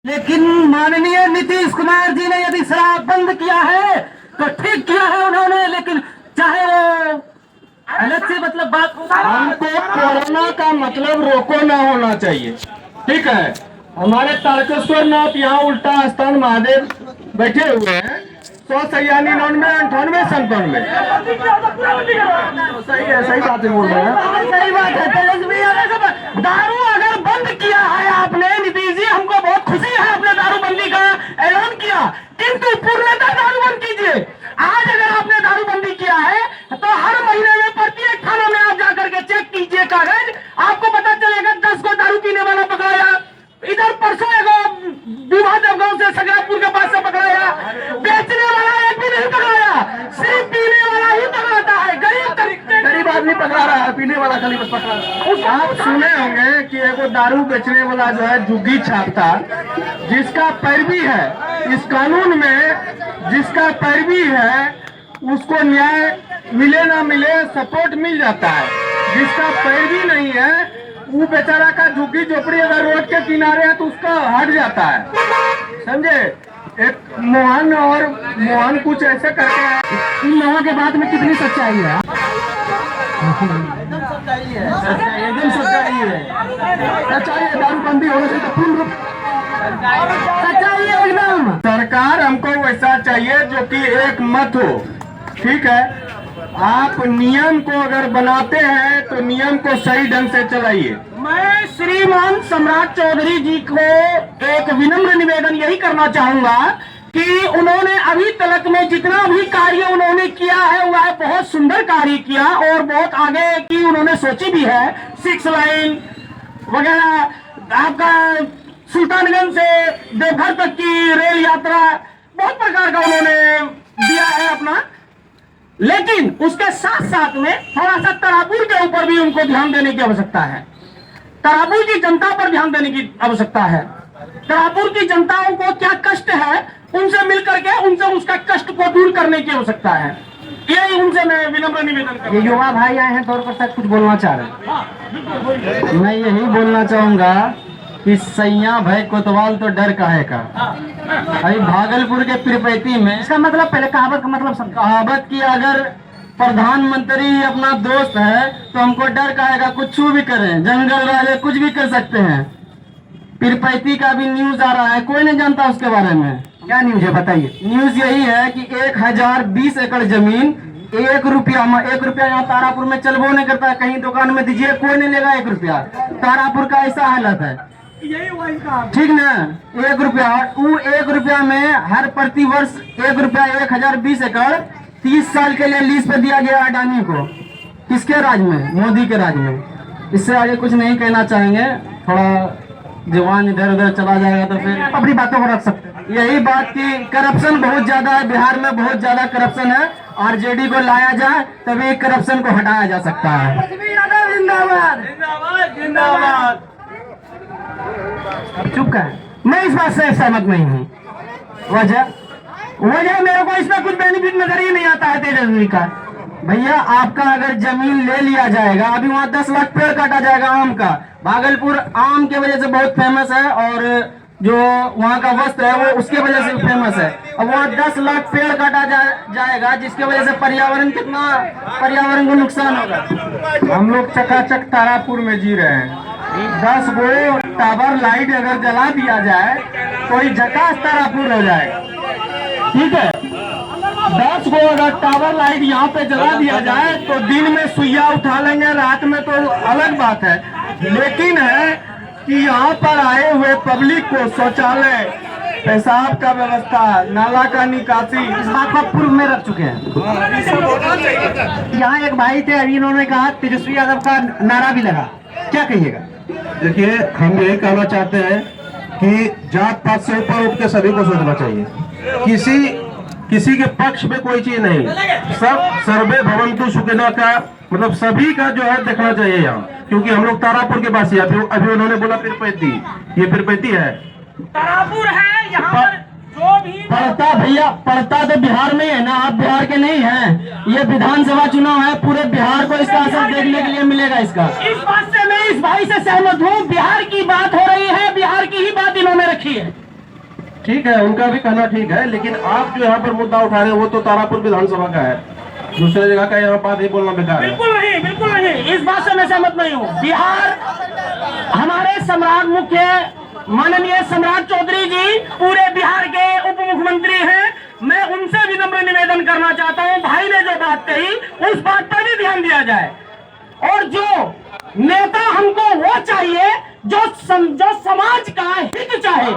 लेकिन माननीय नीतीश कुमार जी ने यदि शराब बंद किया है तो ठीक किया है उन्होंने, लेकिन चाहे वो अलग से मतलब बात हमको कोरोना का मतलब रोको ना होना चाहिए। ठीक है, हमारे तारकेश्वर नाथ यहाँ उल्टा स्थान महादेव बैठे हुए हैं 196, 98, 97। सही है, सही बात है, बोल रहे हैं, सही बात है। तेजस्वी यादव, दारू अगर बंद किया है आपने नीतीश जी, हमको बहुत खुशी है, आपने दारूबंदी का ऐलान किया, किंतु पूर्णतः दारू बंद कीजिए। आज अगर आपने दारूबंदी किया है तो हर महीने में प्रत्येक थाना में आप जाकर के चेक कीजिए कागज, आपको पता चलेगा 10 को दारू पीने वाला पकड़ाया, इधर परसों गांव से सगरापुर के पास से पकड़ाया, बेचने वाला एक भी नहीं पकड़ाया, सिर्फ पीने वाला ही पकड़ाता है। गरीब आदमी पकड़ा रहा है, पीने वाला खाली बस पकड़ा रहा है। आप सुने होंगे कि एगो दारू बेचने वाला जो है झुग्गी छापता, जिसका पैरवी है इस कानून में, जिसका पैरवी है उसको न्याय मिले ना मिले सपोर्ट मिल जाता है, जिसका पैरवी नहीं है वो बेचारा का झुग्गी झोपड़ी अगर रोड के किनारे है तो उसका हट जाता है, समझे। एक मोहन और मोहन कुछ ऐसे करके है। इन लोगों के बात में कितनी सच्चाई है? एकदम सच्चाई है, सच्चाई है। दारूबंदी होने से तो पूर्ण रूप सच्चाई है एकदम। सरकार हमको वैसा चाहिए जो कि एक मत हो। ठीक है, आप नियम को अगर बनाते हैं तो नियम को सही ढंग से चलाइए। मैं श्रीमान सम्राट चौधरी जी को एक विनम्र निवेदन यही करना चाहूंगा कि उन्होंने अभी तक में जितना भी कार्य उन्होंने किया है वह बहुत सुंदर कार्य किया और बहुत आगे की उन्होंने सोची भी है। 6 लाइन वगैरह, आपका सुल्तानगंज से देवघर तक की रेल यात्रा, बहुत प्रकार का उन्होंने दिया है अपना, लेकिन उसके साथ साथ में थोड़ा सा तरापुर के ऊपर भी उनको ध्यान देने की आवश्यकता है। तरापुर की जनता पर ध्यान देने की आवश्यकता है। तरापुर की जनताओं को क्या कष्ट है, उनसे मिलकर के उनसे उसका कष्ट को दूर करने की आवश्यकता है। यही उनसे मैं विनम्र निवेदन करता हूं। युवा भाई आए हैं तो और शायद कुछ बोलना चाह रहे हैं। मैं यही बोलना चाहूंगा कि सैया भाई कोतवाल तो डर काहे का। अभी भागलपुर के पीरपैती में, इसका मतलब पहले कहावत का मतलब समझो। कहावत की अगर प्रधानमंत्री अपना दोस्त है तो हमको डर काहेगा, कुछ भी करें, जंगल वाले कुछ भी कर सकते हैं। पीरपैती का भी न्यूज आ रहा है, कोई नहीं जानता उसके बारे में। क्या न्यूज है बताइए। न्यूज यही है कि 1020 एकड़ जमीन, 1 रुपया यहाँ तारापुर में चलबो नहीं करता है। कहीं दुकान में दीजिए कोई नहीं लेगा 1 रुपया। तारापुर का ऐसा हालत है, ठीक ना। 1 रुपया, वो 1 रुपया में हर प्रति वर्ष 1 रुपया 1020 एकड़ 30 साल के लिए लीज पे दिया गया अडानी को। किसके राज में? मोदी के राज में। इससे आगे कुछ नहीं कहना चाहेंगे, थोड़ा जवान इधर उधर चला जाएगा तो फिर अपनी बातों को रख सकते हैं। यही बात की करप्शन बहुत ज्यादा है, बिहार में बहुत ज्यादा करप्शन है। आरजेडी को लाया जाए तभी करप्शन को हटाया जा सकता है। जिंदाबाद जिंदाबाद। चुप है। मैं इस बात से सहमत नहीं हूँ। वजह मेरे को इसमें कुछ बेनिफिट नजर ही नहीं आता है तेजस्वी का। भैया आपका अगर जमीन ले लिया जाएगा, अभी वहाँ 10 लाख पेड़ काटा जाएगा आम का। भागलपुर आम के वजह से बहुत फेमस है और जो वहाँ का वस्त्र है वो उसके वजह से फेमस है। अब वहाँ 10 लाख पेड़ काटा जाएगा जिसके वजह से पर्यावरण को नुकसान होगा। हम लोग चकाचक तारापुर में जी रहे हैं। 10 गो टावर लाइट अगर जला दिया जाए तो ये झकास तारापुर हो जाएगा। ठीक है, 10 गो अगर टावर लाइट यहाँ पे जला दिया जाए तो दिन में सुइया उठा लेंगे, रात में तो अलग बात है। लेकिन है कि यहाँ पर आए हुए पब्लिक को शौचालय, पेशाब का व्यवस्था, नाला का निकासी, इस बात को पूर्व में रख चुके हैं। यहाँ एक भाई थे, अभी इन्होंने कहा तेजस्वी यादव का नारा भी लगा, क्या कहिएगा? देखिए, हम यही कहना चाहते हैं कि जात पात से ऊपर उठ के सभी को सोचना चाहिए। किसी के पक्ष में कोई चीज नहीं, सब सर्वे भवन्तु सुखिनः का मतलब सभी का जो है देखना चाहिए यहाँ। क्योंकि हम लोग तारापुर के पास ही, अभी उन्होंने बोला पीरपैती, ये पीरपैती है, तारापुर है। यहाँ पर जो भी पढ़ता भैया, पढ़ता तो बिहार में है ना, आप बिहार के नहीं हैं। ये विधानसभा चुनाव है, पूरे बिहार को इसका असर देखने के लिए मिलेगा। इसका इस बात से मैं इस भाई से सहमत हूँ। बिहार की बात हो रही है, बिहार की ही बात इन्होंने रखी है। ठीक है, उनका भी कहना ठीक है, लेकिन आप जो यहाँ पर मुद्दा उठा रहे हैं वो तो तारापुर विधानसभा का है, दूसरे जगह का यहाँ बात ही बोलना बेकार है। बिल्कुल नहीं, बिल्कुल नहीं, इस बात से मैं सहमत नहीं हूँ। बिहार, हमारे सम्राट मुख्य माननीय सम्राट चौधरी जी पूरे बिहार के उप मुख्यमंत्री हैं। मैं उनसे विनम्र निवेदन करना चाहता हूँ, भाई ने जो बात कही उस बात पर भी ध्यान दिया जाए, और जो नेता हमको वो चाहिए जो समाज का हित चाहे,